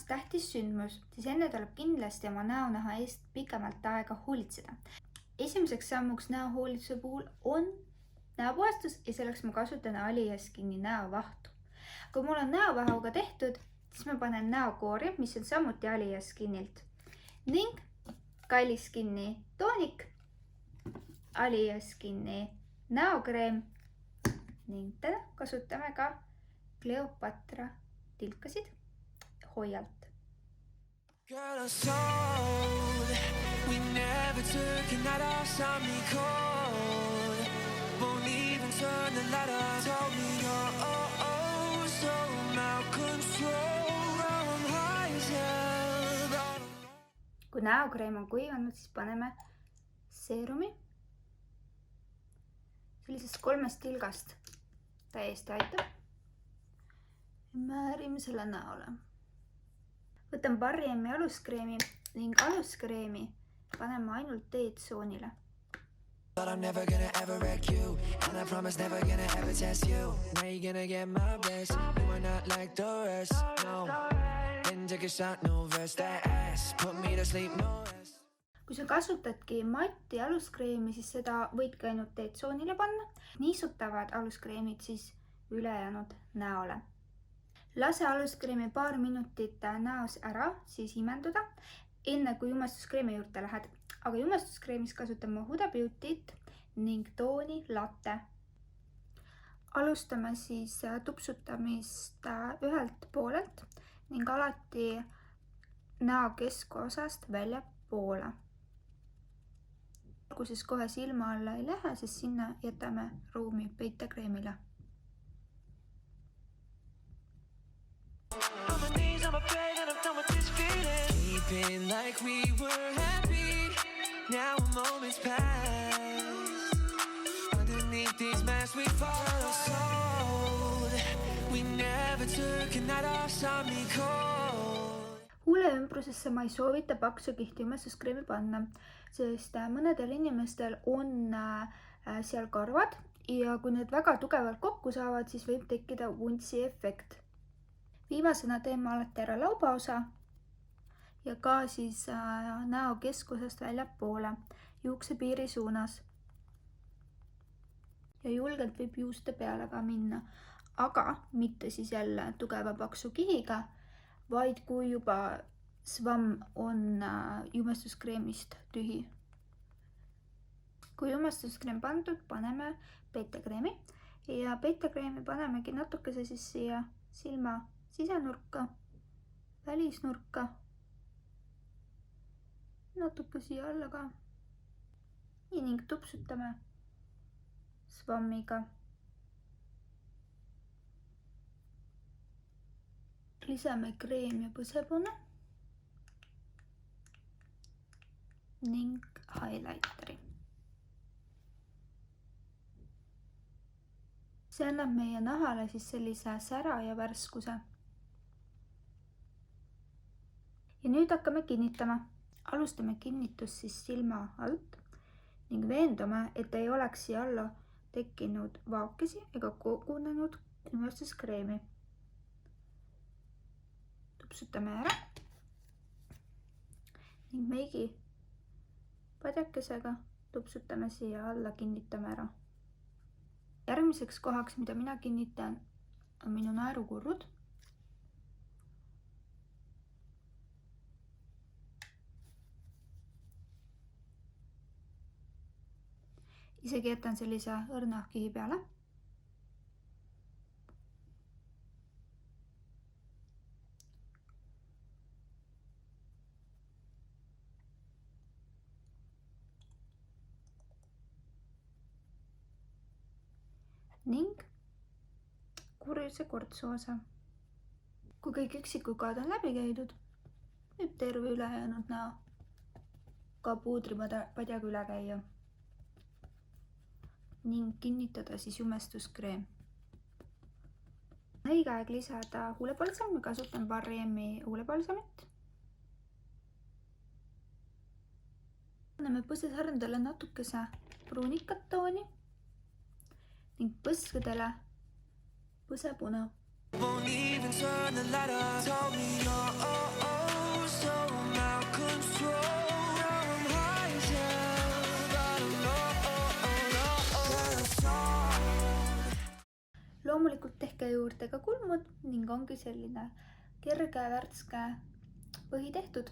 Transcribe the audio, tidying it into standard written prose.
tähtis sündmus, siis enne tuleb kindlasti oma näonaha eest pikemalt aega hoolitseda. Esimeseks sammuks näohoolitsuse puhul on näopuhastus ja selleks ma kasutan Aliaskini näovahtu. Kui mul on näovahuga tehtud, siis ma panen näokoori, mis on samuti Aliaskinilt ning Aliaskini toonik, Aliaskini näokreem ning täna kasutame ka Cleopatra tilkasid Hoialt. Girl, I'm sold. We never took another, saw me cold. Won't even turn the light on. Told me you're so out control. I'm high as hell. Kui näokreem on kuivanud, siis paneme seerumi. Sellisest 3 tilgast täiesti aitab. Määrime selle näole. Võtan Barriemi aluskreemi ning aluskreemi paneme ainult teetsoonile. But I'm never gonna ever wreck you, and I promise never gonna ever test you. Now you're gonna get my best. You are not like the rest, no. Then take a shot, no vest, that ass. Put me to sleep, no rest. Kui sa kasutadki matti aluskreemi, siis seda võidki ainult teetsoonile panna. Niisutavad aluskreemid siis ülejäänud näole. Lase aluskreemi paar minutit näos ära, siis imenduda, enne kui jumestuskreemi juurde lähed. Aga jumestuskreemis kasutame Huda Beauty't ning tooni Latte. Alustame siis tupsutamist ühelt poolelt ning alati näo keskosast välja poole. Kui siis kohe silma alla ei lähe, siis sinna jätame ruumi peitekreemile. Keeping like we were happy. Now a moment's passed. Underneath these masks we fall sold. We never took a night off, saw me cold. Huule ümbrusesse ma ei soovita paksu kihtijumestuskreemi panna, sest mõnedel inimestel on seal karvad ja kui need väga tugevalt kokku saavad, siis võib tekkida vuntsi efekt. Viimasena teeme alati ära laubaosa ja ka siis näo keskosast välja poole, juuksepiiri suunas. Ja julgelt võib juuste peale ka minna, aga mitte siis jälle tugeva paksu kihiga, vaid kui juba svamm on jumestuskreemist tühi. Kui jumestuskreem pandud, paneme peitekreemi ja peitekreemi panemegi natukese siis siia silma sisenurka, välisnurka, natuke siia alla ka. Ning tupsutame svammiga. Lisame kreem ja põsepune ning highlighteri. See annab meie nahale siis sellise sära ja värskuse. Ja nüüd hakkame kinnitama. Alustame kinnitust siis silma alt ning veendume, et ei oleks siia alla tekkinud vaakesi ega kogunenud jumestuskreemi. Tupsutame ära ning meigi padjakesega tupsutame siia alla, kinnitame ära. Järgmiseks kohaks, mida mina kinnitan, on minu naerukurrud. Isegi jätan sellise õrna kihi peale. Ning kurjuse kortsuosa. Kui kõik üksikukad on läbi käidud, võib terve ülejäänud näo ka puudripadjaga üle käia ning kinnitada siis jumestuskreem. Õige aeg lisada huulepalsam, ma kasutan Barriemi huulepalsamit. Anname põsesarndele natukese pruunikat tooni ning põskedele põsepuna. Won't even turn the light on. Told me loomulikult tehke juurde ka kulmud ning ongi selline kerge värske põhi tehtud.